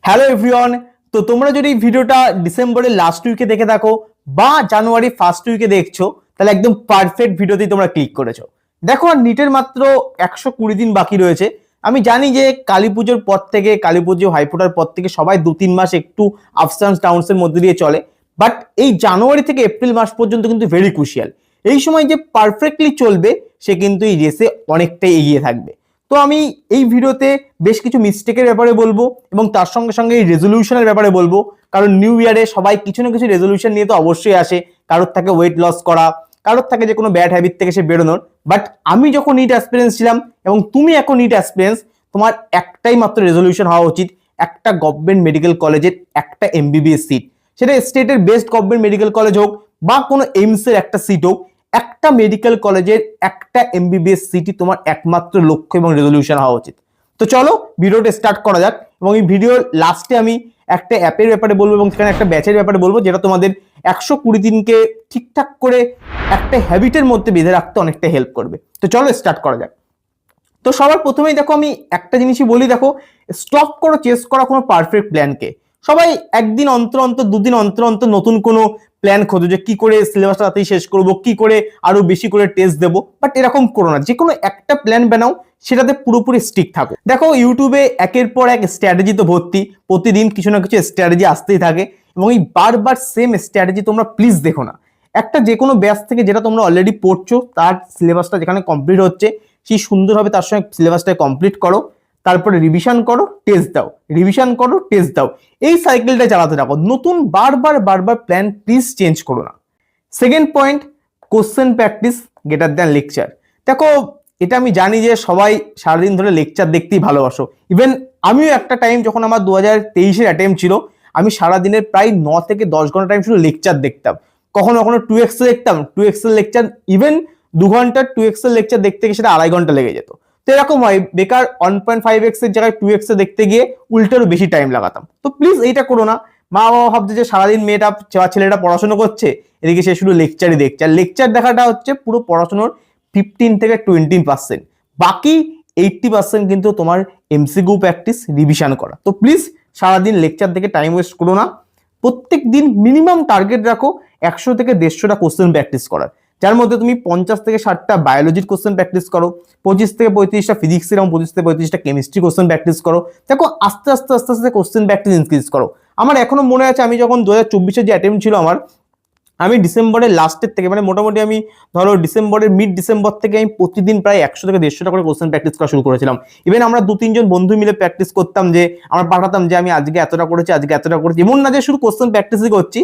Hello everyone. তো তোমরা যদি ভিডিওটা ডিসেম্বরের লাস্ট উইকে দেখে থাকো বা জানুয়ারি ফার্স্ট উইকে দেখছো, তাহলে একদম পারফেক্ট ভিডিওতেই তোমরা ক্লিক করেছো। দেখো আর নিটের মাত্র 120 দিন বাকি রয়েছে। আমি জানি যে কালী পুজোর পর থেকে, কালী পুজো হাইফোটার পর থেকে সবাই 2-3 মাস একটু আপস অ্যান্ড ডাউনসের মধ্যে দিয়ে চলে, বাট এই জানুয়ারি থেকে এপ্রিল মাস পর্যন্ত কিন্তু ভেরি ক্রুশিয়াল। এই সময় যে পারফেক্টলি চলবে সে কিন্তু এই রেসে অনেকটাই এগিয়ে থাকবে। তো আমি এই ভিডিওতে বেশ কিছু মিস্টেকের ব্যাপারে বলবো এবং তার সঙ্গে সঙ্গে এই রেজলিউশনের ব্যাপারে বলবো, কারণ নিউ ইয়ারে সবাই কিছু না কিছু রেজলিউশন নিয়ে তো অবশ্যই আসে। কারোর থাকে ওয়েট লস করা, কারোর থাকে যে কোনো ব্যাড হ্যাবিট থেকে সে বেরোনোর। বাট আমি যখন নিট অ্যাসপিরেন্স ছিলাম এবং তুমি এখন নিট অ্যাসপিরেন্স, তোমার একটাই মাত্র রেজলিউশন হওয়া উচিত, একটা গভর্নমেন্ট মেডিকেল কলেজের একটা এমবিবিএস সিট, সেটা স্টেটের বেস্ট গভর্নমেন্ট মেডিকেল কলেজ হোক বা কোনো এইমসের একটা সিট হোক, একটা মেডিকেল কলেজের একটা এমবিবিএস সিটি তোমার একমাত্র লক্ষ্য এবং রেজলিউশন হওয়া উচিত। তো চলো ভিডিওটা স্টার্ট করা যাক। এবং এই ভিডিওর লাস্টে আমি একটা অ্যাপের ব্যাপারে বলবো এবং সেখানে একটা ব্যাচের ব্যাপারে বলবো, যেটা তোমাদের 120 দিনকে ঠিকঠাক করে একটা হ্যাবিটের মধ্যে বেঁধে রাখতে অনেকটা হেল্প করবে। তো চলো স্টার্ট করা যাক। তো সবার প্রথমেই দেখো আমি একটা জিনিসই বলি, দেখো স্টপ করো চেস করা কোনো পারফেক্ট প্ল্যানকে। সবাই একদিন অন্তর অন্তর, দুদিন অন্তর অন্তর নতুন কোনো প্ল্যান খোঁজো যে কি করে সিলেবাসটা তাড়াতাড়ি শেষ করবো, কি করে আরো বেশি করে টেস্ট দেবো। বাট এরকম করো না, যে কোনো একটা প্ল্যান বানাও, সেটাতে পুরোপুরি স্টিক থাকো। দেখো ইউটিউবে একের পর এক স্ট্র্যাটেজি তো ভর্তি, প্রতিদিন কিছু না কিছু স্ট্র্যাটেজি আসতেই থাকে এবং এই বারবার সেম স্ট্র্যাটেজি তোমরা প্লিজ দেখো না। একটা যে কোনো ব্যাচ থেকে যেটা তোমরা অলরেডি পড়ছো, তার সিলেবাসটা যেখানে কমপ্লিট হচ্ছে, সেই সুন্দরভাবে তার সঙ্গে সিলেবাসটা কমপ্লিট করো, তারপরে রিভিশন করো, টেস্ট দাও, রিভিশন করো, টেস্ট দাও। এই সাইকেলটা চালাতে থাকো। নতুন বারবার বারবার প্ল্যান প্লিজ চেঞ্জ করো না। Second point, question practice greater than lecture. দেখো এটা আমি জানি যে সবাই সারাদিন ধরে লেকচার দেখতেই ভালোবাসো। ইভেন আমিও একটা টাইম, যখন আমার 2023-এর অ্যাটেম্প ছিল, আমি সারাদিনের প্রায় 9 থেকে 10 ঘন্টা টাইম শুধু লেকচার দেখতাম। কখনো কখনো 2x দেখতাম, 2x এর লেকচার, ইভেন 2 ঘন্টার 2x এর লেকচার দেখতে গিয়ে সেটা 2.5 ঘন্টা লেগে যেত। তো এরকম হয়, বেকার 1.5x এর জায়গায় 2x এ দেখতে গিয়ে উল্টেরও বেশি টাইম লাগাতাম। তো প্লিজ এইটা করো না। মা বাবা ভাবছে যে সারাদিন মেয়েটা ছেলেটা পড়াশোনা করছে, এদিকে সে শুধু লেকচারই দেখছে। আর লেকচার দেখাটা হচ্ছে পুরো পড়াশোনার 15 থেকে 20%, বাকি 80% কিন্তু তোমার এমসিকিউ প্র্যাকটিস, রিভিশন করা। তো প্লিজ সারাদিন লেকচার দেখে টাইম ওয়েস্ট করো না। প্রত্যেক দিন মিনিমাম টার্গেট রাখো 100 থেকে 150টা কোশ্চেন প্র্যাকটিস করার, যার মধ্যে তুমি 50 থেকে 60টা বায়োলজির কোশ্চেন প্র্যাকটিস করো, 25 থেকে 35টা ফিজিক্সের এবং 25 থেকে 35টা কেমিস্ট্রি কোশ্চেন প্র্যাকটিস করো। দেখো আস্তে আস্তে আস্তে আস্তে কোশ্চেন প্র্যাকটিস ইনক্রিজ করো। আমার এখনো মনে আছে, আমি যখন 2024-এর যে অ্যাটেম্প ছিল আমার, আমি ডিসেম্বরের লাস্টের থেকে, মানে মোটামুটি আমি ধরো ডিসেম্বরের মিড ডিসেম্বর থেকে আমি প্রতিদিন প্রায় 100 থেকে 150টা করে কোশ্চেন প্র্যাকটিস করা শুরু করেছিলাম। ইভেন আমরা 2-3 জন বন্ধু মিলে প্র্যাকটিস করতাম, যে আমরা পাঠাতাম যে আমি আজকে এতটা করেছি, আজকে এতটা করেছি। এমন না যে শুধু কোশ্চেন প্র্যাকটিসই করছি,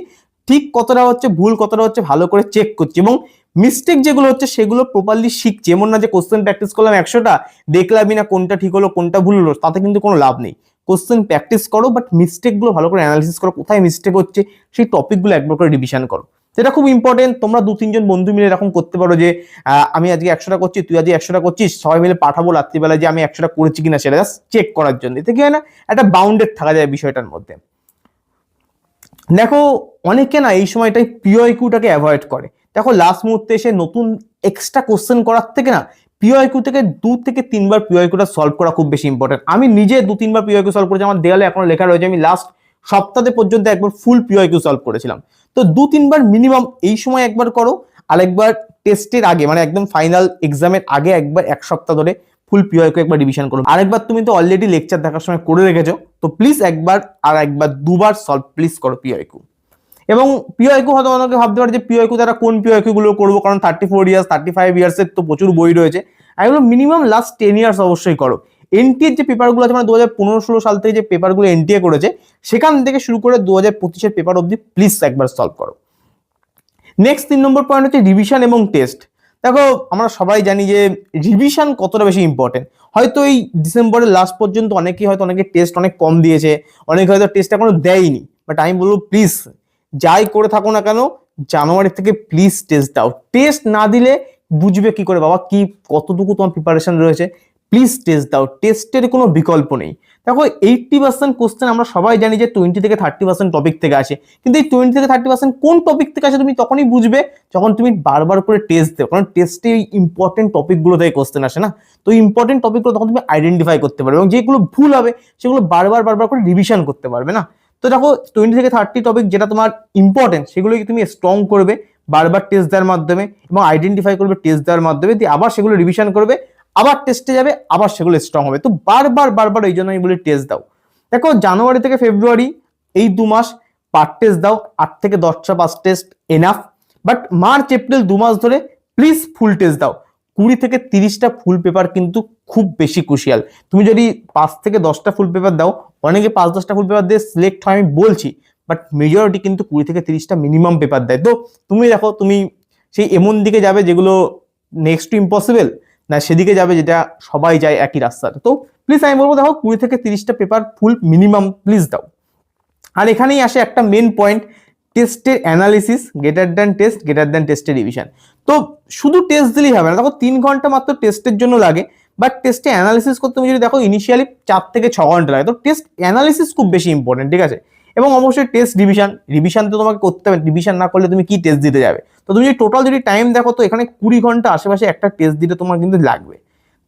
ঠিক কতটা হচ্ছে, ভুল কতটা হচ্ছে, ভালো করে চেক করছি এবং মিস্টেক যেগুলো হচ্ছে সেগুলো প্রপারলি শিখছি। এমন না যে কোশ্চেন প্র্যাকটিস করলাম 100টা, দেখলামই না কোনটা ঠিক হলো কোনটা ভুল হলো, তাতে কিন্তু কোনো লাভ নেই। কোশ্চেন প্র্যাকটিস করো, বাট মিস্টেকগুলো ভালো করে অ্যানালিসিস করো, কোথায় মিস্টেক হচ্ছে সেই টপিকগুলো একবার করে রিভিশন করো। যেটা খুব ইম্পর্টেন্ট। তোমরা 2-3 জন বন্ধু মিলে এরকম করতে পারো যে আমি আজকে 100টা করছি, তুই আজকে 100টা করছিস, সবাই মিলে পাঠাবো রাত্রিবেলা যে আমি 100টা করেছি কিনা, সেটা জাস্ট চেক করার জন্য। এতে কি হয় না, একটা বাউন্ডেড থাকা যায় বিষয়টার মধ্যে। দেখো অনেকে না এই সময়টাই পিওআইকিউটাকে অ্যাভয়েড করে। দেখো লাস্ট মুহূর্তে এসে নতুন এক্সট্রা কোশ্চেন করার থেকে না, পিওআইকিউ থেকে 2 থেকে 3 বার পিওআইকিউটা সলভ করা খুব বেশি ইম্পর্টেন্ট। আমি নিজে 2-3 বার পিওআইকিউ সলভ করেছি, আমার দেয়ালে এখনো লেখা রয়েছে। আমি লাস্ট সপ্তাহে পর্যন্ত একবার ফুল পিওআইকিউ সলভ করেছিলাম। তো 2-3 বার মিনিমাম এই সময় একবার করো, আরেকবার টেস্টের আগে, মানে একদম ফাইনাল এক্সামের আগে একবার 1 সপ্তাহ ধরে ফুল পিওআইকিউ একবার রিভিশন করো। আরেকবার তুমি তো অলরেডি লেকচার দেখার সময় করে রেখেছো, তো প্লিজ একবার আর একবার 2 বার সলভ প্লিজ করো পিওআইকিউ। এবং পিওআইকিউ হয়তো অনেকে ভাবতে পারে যে পিওআইকিউ দ্বারা কোন পিওআইকিউ গুলো করবো, কারণ 34 ইয়ার্স 35 ইয়ার্স এর তো প্রচুর বই রয়েছে। আমি বলবো মিনিমাম লাস্ট 10 ইয়ার্স অবশ্যই করো। এনটিএর যে পেপারগুলো আছে, মানে 2015-16 সাল থেকে যে পেপারগুলো এনটিএ করেছে, সেখান থেকে শুরু করে 2025-এর পেপার অবধি প্লিজ একবার সলভ করো। নেক্সট 3 নম্বর পয়েন্ট হচ্ছে রিভিশন এবং টেস্ট। দেখো আমরা সবাই জানি যে রিভিশন কতটা বেশি ইম্পর্টেন্ট। হয়তো এই ডিসেম্বরের লাস্ট পর্যন্ত অনেকে টেস্ট অনেক কম দিয়েছে, অনেকে হয়তো টেস্ট এখনো দেয়নি। বাট আমি বলবো প্লিজ যাই করে থাকো না কেন, জানুয়ারি থেকে প্লিজ টেস্ট দাও। টেস্ট না দিলে বুঝবে কি করে বাবা কি কতটুকু তোমার প্রিপারেশন রয়েছে। প্লিজ টেস্ট দাও, টেস্টের কোনো বিকল্প নেই। দেখো 80% কোশ্চেন আমরা সবাই জানি যে 20 থেকে 30% টপিক থেকে আসে, কিন্তু এই 20 থেকে 30% কোন টপিক থেকে আসে তুমি তখনই বুঝবে যখন তুমি বারবার করে টেস্ট দেও, কারণ টেস্টে এই ইম্পর্টেন্ট টপিকগুলো থেকে কোশ্চেন আসে না, তো ইম্পর্টেন্ট টপিকগুলো তখন তুমি আইডেন্টিফাই করতে পারবে এবং যেগুলো ভুল হবে সেগুলো বারবার করে রিভিশন করতে পারবে না। তো দেখো 20 থেকে 30 টপিক যেটা তোমার ইম্পর্টেন্ট সেগুলোকে তুমি স্ট্রং করবে বারবার টেস্ট দেওয়ার মাধ্যমে এবং আইডেন্টিফাই করবে টেস্ট দেওয়ার মাধ্যমে, দিয়ে আবার সেগুলো রিভিশন করবে, আবার টেস্টে যাবে, আবার সেগুলো স্ট্রং হবে। তো বারবার এই জন্য আমি বলি টেস্ট দাও। দেখো জানুয়ারি থেকে ফেব্রুয়ারি এই 2 মাস পার্ট টেস্ট দাও, 8 থেকে 10টা pass test enough. But March April 2 মাস ধরে প্লিজ ফুল টেস্ট দাও। 20 থেকে 30টা ফুল পেপার কিন্তু খুব বেশি ক্রুশিয়াল। তুমি যদি 5 থেকে 10টা ফুল পেপার দাও, অনেকে 5-10টা ফুল পেপার দিয়ে সিলেক্ট হয় আমি বলছি, বাট মেজরিটি কিন্তু 20 থেকে 30টা মিনিমাম পেপার দেয়। তো তুমি দেখো তুমি সেই এমন দিকে যাবে যেগুলো নেক্সট টু ইম্পসিবল, না সেদিকে যাবে যেটা সবাই যায় একই রাস্তাতে। তো প্লিজ আমি বলবো দেখো 20 থেকে 30টা পেপার ফুল মিনিমাম প্লিজ দাও। আর এখানেই আসে একটা মেন পয়েন্ট, টেস্টের analysis greater than test, greater than টেস্টের রিভিশন। তো শুধু টেস্ট দিলেই হবে না, দেখো 3 ঘন্টা মাত্র টেস্টের জন্য লাগে, বাট টেস্টে অ্যানালিসিস করতে তুমি যদি দেখো ইনিশিয়ালি 4 থেকে 6 ঘন্টা লাগে। তো টেস্ট অ্যানালিসিস খুব বেশি ইম্পর্টেন্ট, ঠিক আছে। এবং অবশ্যই টেস্ট রিভিশন তো তোমাকে করতে হবে, রিভিশন না করলে তুমি কি টেস্ট দিতে যাবে। তো তুমি যদি টোটাল যদি টাইম দেখো তো এখানে 20 ঘন্টা আশেপাশে একটা টেস্ট দিতে তোমার কিন্তু লাগবে।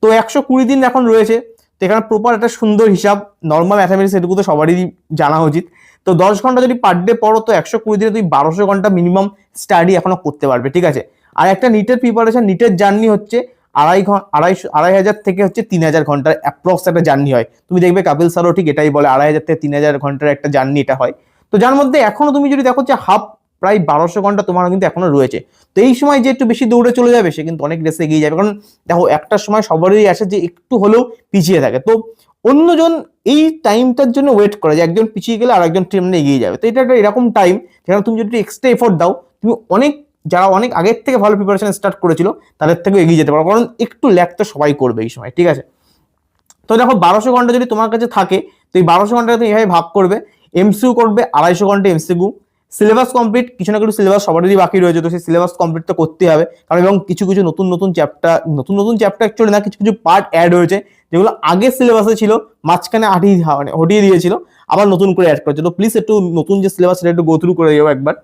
তো 120 দিন এখন রয়েছে, তো এখানে প্রপার একটা সুন্দর হিসাব নর্মাল ম্যাথামেটিক্স এটুকু তো সবারই জানা উচিত। তো 10 ঘন্টা যদি পার ডে পড়ো তো 120 দিনে তুমি 1200 ঘন্টা মিনিমাম স্টাডি এখনো করতে পারবে, ঠিক আছে। আর একটা নিটের প্রিপারেশন, নিটের জার্নি হচ্ছে 2,500 থেকে হচ্ছে 3,000 ঘন্টার অ্যাপ্রক্স একটা জার্নি হয়। তুমি দেখবে কাপিল স্যারও ঠিক এটাই বলে, 2,500 থেকে 3,000 ঘন্টার একটা জার্নি এটা হয়। তো যার মধ্যে এখনো তুমি যদি দেখো যে হাফ প্রায় 1200 ঘন্টা তোমার কিন্তু এখনো রয়েছে। তো এই সময় যে একটু বেশি দৌড়ে চলে যাবে সে কিন্তু অনেক রেসে এগিয়ে যাবে, কারণ দেখো একটা সময় সবারই আসে যে একটু হলেও পিছিয়ে থাকে। তো অন্যজন এই টাইমটার জন্য ওয়েট করে যে একজন পিছিয়ে গেলে আর একজন সামনে এগিয়ে যাবে। তো এটা একটা এরকম টাইম যেখানে তুমি যদি এক্সট্রা এফোর্ট দাও, তুমি যারা অনেক আগের থেকে ভালো প্রিপারেশন স্টার্ট করেছিল তাদের থেকেও এগিয়ে যেতে পারো, কারণ একটু ল্যাক তো সবাই করবে এই সময়, ঠিক আছে। তো দেখো 1200 ঘন্টা যদি তোমার কাছে থাকে তো এই 1200 ঘন্টাকে তুমি এইভাবে ভাগ করবে, এমসিকিউ করবে 250 ঘন্টা এমসিকিউ, সিলেবাস কমপ্লিট, কিছু না কিছু সিলেবাস সবারই বাকি রয়েছে, তো সেই সিলেবাস কমপ্লিট তো করতে হবে, কারণ এবং কিছু নতুন চ্যাপ্টার অ্যাকচুয়ালি না, কিছু পার্ট অ্যাড হয়েছে যেগুলো আগে সিলেবাসে ছিল, মাঝখানে হটিয়ে দিয়েছিল, আবার নতুন করে অ্যাড করেছে। তো প্লিজ একটু নতুন যে সিলেবাস সেটা একটু গো থ্রু করে যাবো একবার।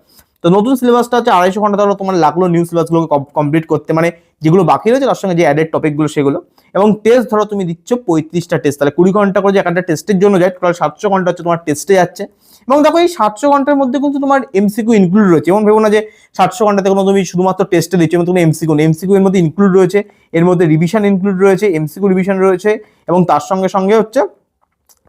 তো নতুন সিলেবাসটা হচ্ছে 250 ঘন্টা, তাহলে তোমার লাগলো নিউ সিলেবাসগুলোকে কমপ্লিট করতে, মানে যেগুলো বাকি রয়েছে তার সঙ্গে যে অ্যাডেড টপিকগুলো সেগুলো। এবং টেস্ট ধরো তুমি দিচ্ছ 35টা টেস্ট, তাহলে 20 ঘন্টা করে যে একটা টেস্টের জন্য যায়, টোটাল 700 ঘন্টা হচ্ছে তোমার টেস্টে যাচ্ছে। এবং দেখো এই 700 ঘন্টার মধ্যে কিন্তু তোমার এমসিকিউ ইনক্লুড রয়েছে, এবং ভেবো না যে 700 ঘন্টাতে কোনো তুমি শুধুমাত্র টেস্টে দিচ্ছ এবং তুমি এমসিকিউ এর মধ্যে ইনক্লুড রয়েছে, এর মধ্যে রিভিশন ইনক্লুড রয়েছে, এমসিকিউ রিভিশন রয়েছে, এবং তার সঙ্গে সঙ্গে হচ্ছে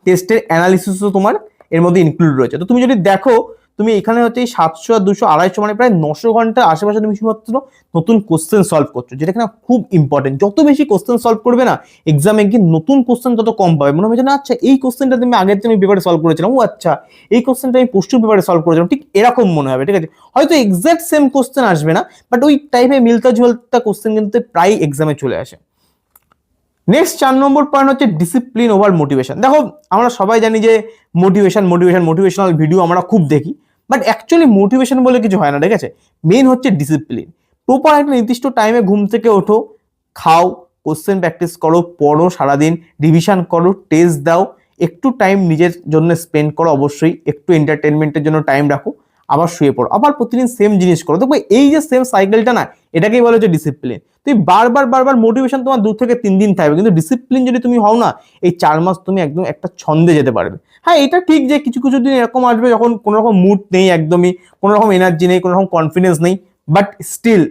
টেস্টের অ্যানালিসিসও তোমার এর মধ্যে ইনক্লুড রয়েছে। তো তুমি যদি দেখো তুমি এখানে হচ্ছে 700 আর 200 250 মানে প্রায় 900 ঘন্টা আশেপাশে তুমি শুধুমাত্র নতুন কোশ্চেন সলভ করছো, যেটা এখানে খুব ইম্পর্টেন্ট। যত বেশি কোশ্চেন সলভ করবে না এক্সামে গিয়ে নতুন কোশ্চেন তত কম পাবে, মনে হবে যে না আচ্ছা এই কোশ্চেনটা তুমি আগের দিন পেপারে সলভ করেছিলাম, ও আচ্ছা এই কোশ্চেনটা আমি প্রশ্ন পেপারে সলভ করেছিলাম, ঠিক এরকম মনে হবে, ঠিক আছে। হয়তো এক্সাক্ট সেম কোশ্চেন আসবে না, বাট ওই টাইপের মিলতা ঝুলতা কোশ্চেন কিন্তু প্রায় এক্সামে চলে আসে। নেক্সট 4 নম্বর পয়েন্ট হচ্ছে ডিসিপ্লিন ওভার মোটিভেশন। দেখো আমরা সবাই জানি যে মোটিভেশনাল ভিডিও আমরা খুব দেখি, বাট অ্যাকচুয়ালি মোটিভেশন বলে কিছু হয় না, ঠিক আছে। মেন হচ্ছে ডিসিপ্লিন। প্রপার একটা নির্দিষ্ট টাইমে ঘুম থেকে ওঠো, খাও, কোশ্চেন প্র্যাকটিস করো, পড়ো সারাদিন, রিভিশন করো, টেস্ট দাও, একটু টাইম নিজের জন্য স্পেন্ড করো, অবশ্যই একটু এন্টারটেনমেন্টের জন্য টাইম রাখো, আবার শুয়ে পড়ো, আবার প্রতিদিন সেম জিনিস করো। দেখো এই যে সেম সাইকেলটা না, এটাকেই বলে হচ্ছে ডিসিপ্লিন। তুই বারবার মোটিভেশন তোমার 2 থেকে 3 দিন থাকবে, কিন্তু ডিসিপ্লিন যদি তুমি হও না এই 4 মাস তুমি একদম একটা ছন্দে যেতে পারবে। হ্যাঁ এটা ঠিক যে কিছু দিন এরকম আসবে যখন কোনো রকম মুড নেই, একদমই কোনো রকম এনার্জি নেই, কোনো রকম কনফিডেন্স নেই, বাট স্টিল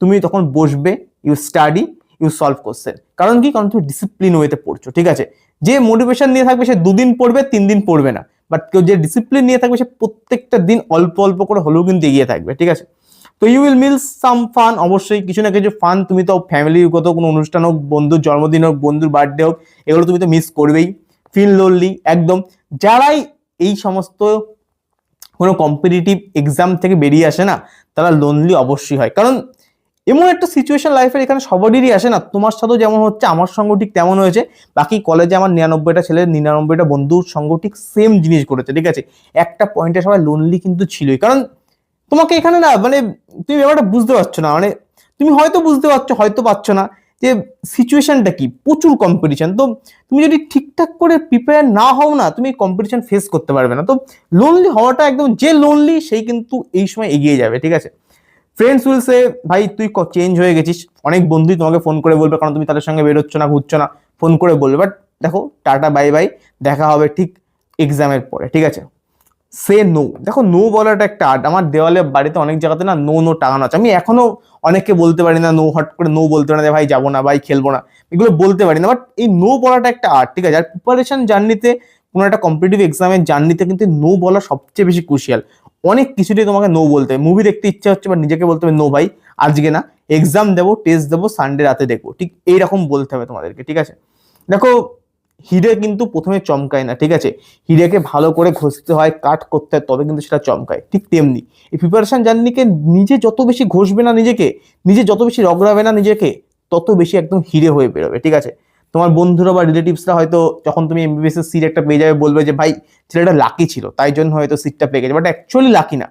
তুমি তখন বসবে, you study, you solve question. কারণ কি, কারণ তুমি ডিসিপ্লিন ওয়েতে পড়ছো, ঠিক আছে। যে মোটিভেশন নিয়ে থাকবে সে 2 দিন পড়বে, 3 দিন পড়বে না, বাট কেউ যে ডিসিপ্লিন নিয়ে থাকবে সে প্রত্যেকটা দিন অল্প করে হলেও কিন্তু এগিয়ে থাকবে, ঠিক আছে। তো you will miss some fun, অবশ্যই কিছু না কিছু ফান তুমি তো ফ্যামিলিগত কোনো অনুষ্ঠান হোক, বন্ধুর জন্মদিন হোক, বন্ধুর বার্থডে হোক, এগুলো তুমি তো মিস করবেই। ফিল লোনলি, একদম যারাই এই সমস্ত কোনো কম্পিটিটিভ এক্সাম থেকে বেরিয়ে আসে না তারা লোনলি অবশ্যই হয়, কারণ এমন একটা সিচুয়েশন লাইফের এখানে সবারই আসে না, তোমার সাথেও যেমন হচ্ছে আমার সঙ্গ ঠিক তেমন হয়েছে, বাকি কলেজে আমার 99টা ছেলে 99টা বন্ধুর সঙ্গ ঠিক সেম জিনিস করেছে, ঠিক আছে। একটা পয়েন্টে সবাই লোনলি কিন্তু ছিলই, কারণ তোমাকে এখানে না মানে তুমি ব্যাপারটা বুঝতে পারছো না, মানে তুমি হয়তো বুঝতে পারছো হয়তো পারছো না যে সিচুয়েশনটা কি, প্রচুর কম্পিটিশন। তো তুমি যদি ঠিকঠাক করে প্রিপেয়ার না হও না, তুমি কম্পিটিশন ফেস করতে পারবে না। তো লোনলি হওয়াটা একদম, যে লোনলি সেই কিন্তু এই সময় এগিয়ে যাবে, ঠিক আছে। ফ্রেন্ডস উইল সে ভাই তুই চেঞ্জ হয়ে গেছিস, অনেক বন্ধুই তোমাকে ফোন করে বলবে, কারণ তুমি তাদের সঙ্গে বেরোচ্ছ না, ঘুরছো না, ফোন করে বলবে। বাট দেখো, টাটা বাই বাই, দেখা হবে ঠিক এক্সামের পরে, ঠিক আছে। সে নো, দেখো নো বলাটা একটা আর্ট। আমার দেওয়ালে বাড়িতে অনেক জায়গাতে না নো নো টাঙানো আছে। আমি এখনো অনেককে বলতে পারি না নো, হট করে নো বলতে পারি না, ভাই যাবো না, ভাই খেলবো না, এগুলো বলতে পারি না। বাট এই নো বলাটা একটা আর্ট, ঠিক আছে। আর প্রিপারেশন জার্নিতে, কোনো একটা কম্পিটিটিভ এক্সামের জার্নিতে কিন্তু নো বলা সবচেয়ে বেশি ক্রুশিয়াল। অনেক কিছুতেই তোমাকে নো বলতে হবে। মুভি দেখতে ইচ্ছা হচ্ছে, বা নিজেকে বলতে হবে নো ভাই আজকে না, এক্সাম দেবো, টেস্ট দেবো, সানডে রাতে দেখবো, ঠিক এইরকম বলতে হবে তোমাদেরকে, ঠিক আছে। দেখো, হিরে কিন্তু প্রথমে চমকায় না, ঠিক আছে। হিরেকে ভালো করে ঘষতে হয়, কাট করতে হয়, তবে কিন্তু সেটা চমকায়। ঠিক তেমনি এই প্রিপারেশন জার্নিকে নিজে যত বেশি ঘষবে না নিজেকে, নিজে যত বেশি রগড়াবে না নিজেকে, তত বেশি একদম হিরে হয়ে বেরোবে, ঠিক আছে। তোমার বন্ধুরা বা রিলেটিভসরা হয়তো যখন তুমি এমবিবিএস এর সিট একটা পেয়ে যাবে, বলবে যে ভাই ছেলেটা লাকি ছিল, তাই জন্য হয়তো সিটটা পেয়ে গেছে। বাট অ্যাকচুয়ালি লাকি না।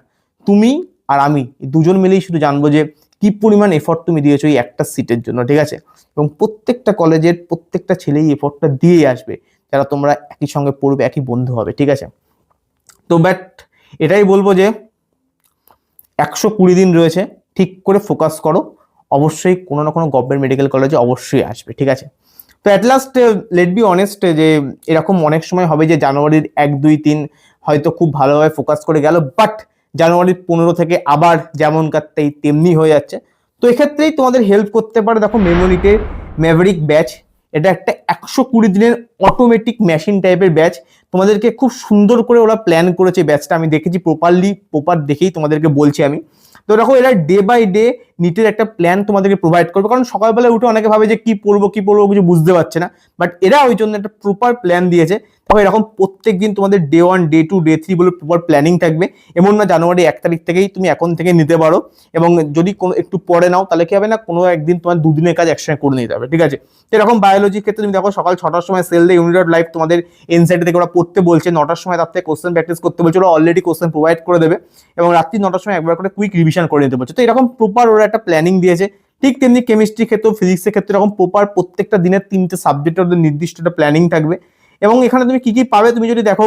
তুমি আর আমি দুজন মিলেই শুধু জানবো যে কি পরিমাণ এফর্ট তুমি দিয়েছো এই একটা সিটের জন্য, ঠিক আছে। এবং প্রত্যেকটা কলেজের প্রত্যেকটা ছেলেই এফর্টটা দিয়ে আসবে, যারা তোমরা একই সঙ্গে পড়বে, একই বন্ধু হবে, ঠিক আছে। তো বাট এটাই বলবো যে 120 দিন রয়েছে, ঠিক করে ফোকাস করো। অবশ্যই কোনো না কোনো গভর্নমেন্ট মেডিকেল কলেজে অবশ্যই আসবে, ঠিক আছে। তো at last let be honest, যে এরকম অনেক সময় হবে যে জানুয়ারির 1, 2, 3 হয়তো খুব ভালোভাবে ফোকাস করে গেল, বাট জানুয়ারির 15 থেকে আবার যেমন কাটতেই তেমনি হয়ে যাচ্ছে। তো এক্ষেত্রেই তোমাদের হেল্প করতে পারে, দেখো মেমোরিটের ম্যাভরিক ব্যাচ। এটা একটা 120 দিনের অটোমেটিক মেশিন টাইপের ব্যাচ। তোমাদেরকে খুব সুন্দর করে ওরা প্ল্যান করেছে ব্যাচটা, আমি দেখেছি প্রপার দেখেই তোমাদেরকে বলছি আমি। তো দেখো, এরা ডে বাই ডে নিটের একটা প্ল্যান তোমাদেরকে প্রোভাইড করবে, কারণ সকালবেলা উঠে অনেকে ভাবে যে কি পড়বো কিছু বুঝতে পারছে না। বাট এরা ওই জন্য একটা প্রপার প্ল্যান দিয়েছে। তবে এরকম প্রত্যেক দিন তোমাদের ডে 1, ডে 2, ডে 3 বলে প্রপার প্ল্যানিং থাকবে। এমন না জানুয়ারি 1 তারিখ থেকেই তুমি এখন থেকে নিতে পারো, এবং যদি কোনো একটু পরে নাও তাহলে কি হবে না, কোনো একদিন তোমার 2 দিনের কাজ একসঙ্গে করে নিতে হবে, ঠিক আছে। এরকম বায়োলজির ক্ষেত্রে তুমি দেখো, সকাল 6টার সময় cell the unit of life তোমাদের এনসাইটি থেকে ওরা পড়তে বলছে, 9টার সময় তার থেকে কোশ্চেন প্র্যাকটিস করতে বলছে, ওরা অলরেডি কোশ্চেন প্রোভাইড করে দেবে, এবং রাত্রি 9টার সময় একবার করে কুইক রিভিশন করে নিতে বলছে। তো এরকম প্রপার ওরা একটা প্ল্যানিং দিয়েছে। ঠিক তেমনি কেমিস্ট্রি ক্ষেত্রে, ফিজিক্সের ক্ষেত্রে এরকম প্রপার প্রত্যেকটা দিনের 3টে সাবজেক্টের ওদের নির্দিষ্ট একটা প্ল্যানিং থাকবে। এবং এখানে তুমি কি কি পাবে, তুমি যদি দেখো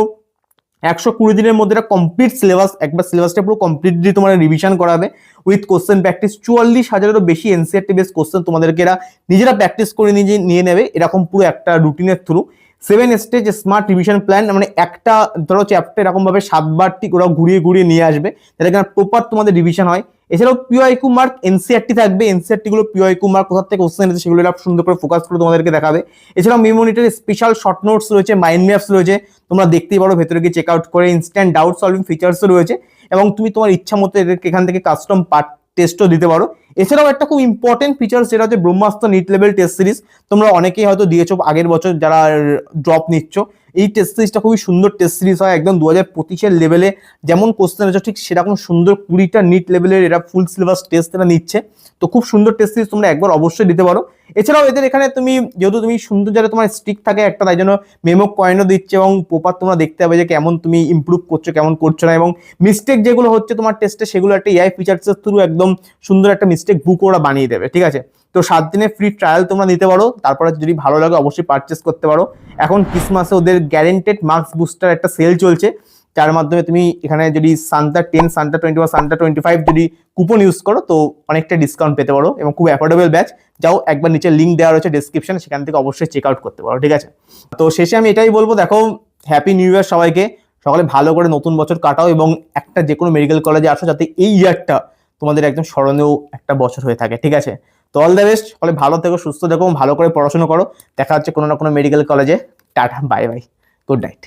120 দিনের মধ্যে একটা কমপ্লিট সিলেবাস, একবার সিলেবাসটা পুরো কমপ্লিটলি তোমার রিভিশন করাবে উইথ কোশ্চেন প্র্যাকটিস। 44,000-এরও বেশি এনসিআরটি বেস কোশ্চেন তোমাদেরকে এরা নিজেরা প্র্যাকটিস করে নিয়ে নেবে, এরকম পুরো একটা রুটিনের through. 7 stage smart revision plan, মানে একটা ধরো চ্যাপ্টার এরকম ভাবে 7বার ঠিক ওরা ঘুরিয়ে নিয়ে আসবে, যাতে কিনা প্রপার তোমাদের রিভিশন হয়। এছাড়াও পিওআইকিউ মার্ক এনসিআরটি থাকবে, এনসিআরটি গুলো পিওআইকিউ মার্ক কোথা থেকে কোশ্চেন এসেছে সেগুলো সুন্দর করে ফোকাস করে তোমাদেরকে দেখাবে। এছাড়াও মেমোরিটার স্পেশাল শর্ট নোটস রয়েছে, মাইন্ড ম্যাপস রয়েছে, তোমরা দেখতেই পারো ভেতরে গিয়ে চেক আউট করে। ইনস্ট্যান্ট ডাউট সলভিং ফিচার্সও রয়েছে, এবং তুমি তোমার ইচ্ছা মতো এদেরকে এখান থেকে কাস্টম পার্ট টেস্টও দিতে পারো। এছাড়াও একটা খুব ইম্পর্টেন্ট ফিচার, যেটা হচ্ছে ব্রহ্মাস্ত্র নিট লেভেল টেস্ট সিরিজ। তোমরা অনেকেই হয়তো দিয়েছো আগের বছর যারা ড্রপ নিচ্ছ। এই টেস্ট সিরিজটা খুবই সুন্দর টেস্ট সিরিজ হয়, একদম 2025-এর লেভেলে যেমন কোশ্চেন আছে ঠিক সেরকম সুন্দর 20টা নিট লেভেলের এরা ফুল সিলেবাস টেস্ট এরা নিচ্ছে। তো খুব সুন্দর টেস্ট সিরিজ, তোমরা একবার অবশ্যই দিতে পারো। এছাড়াও এদের এখানে তুমি যেহেতু তুমি সুন্দর, যারা তোমার স্ট্রিক থাকে একটা, তাই জন্য মেমো পয়েন্টও দিচ্ছে, এবং প্রপার তোমরা দেখতে হবে যে কেমন তুমি ইমপ্রুভ করছো, কেমন করছো না, এবং মিস্টেক যেগুলো হচ্ছে তোমার টেস্টে সেগুলো একটা এআই ফিচার্সের থ্রু একদম সুন্দর একটা মিস্টেক বুক ওরা বানিয়ে দেবে, ঠিক আছে। তো 7 দিনের ফ্রি ট্রায়াল তোমরা নিতে পারো, তারপরে যদি ভালো লাগে অবশ্যই পারচেস করতে পারো। এখন ক্রিসমাসে ওদের গ্যারেন্টেড মার্কস বুস্টার একটা সেল চলছে, যার মাধ্যমে তুমি এখানে যদি সান্তা 10, সান্তা 20 বা সান্তা 25 যদি কুপন ইউজ করো, তো অনেকটা ডিসকাউন্ট পেতে পারো, এবং খুব অ্যাফোর্ডেবল ব্যাচ। যাও, একবার নিচে লিঙ্ক দেওয়া রয়েছে ডেসক্রিপশনে, সেখান থেকে অবশ্যই চেক আউট করতে পারো, ঠিক আছে। তো শেষে আমি এটাই বলবো, দেখো হ্যাপি নিউ ইয়ার সবাইকে, সকলে ভালো করে নতুন বছর কাটাও, এবং একটা যে কোনো মেডিকেল কলেজে আসো যাতে এই ইয়ারটা তোমাদের একদম স্মরণীয় একটা বছর হয়ে থাকে, ঠিক আছে। তো অল দ্য বেস্ট, সকলে ভালো থেকো, সুস্থ থেকো, ভালো করে পড়াশোনা করো। দেখা হচ্ছে কোনো না কোনো মেডিকেল কলেজে। Tata, bye bye, good night.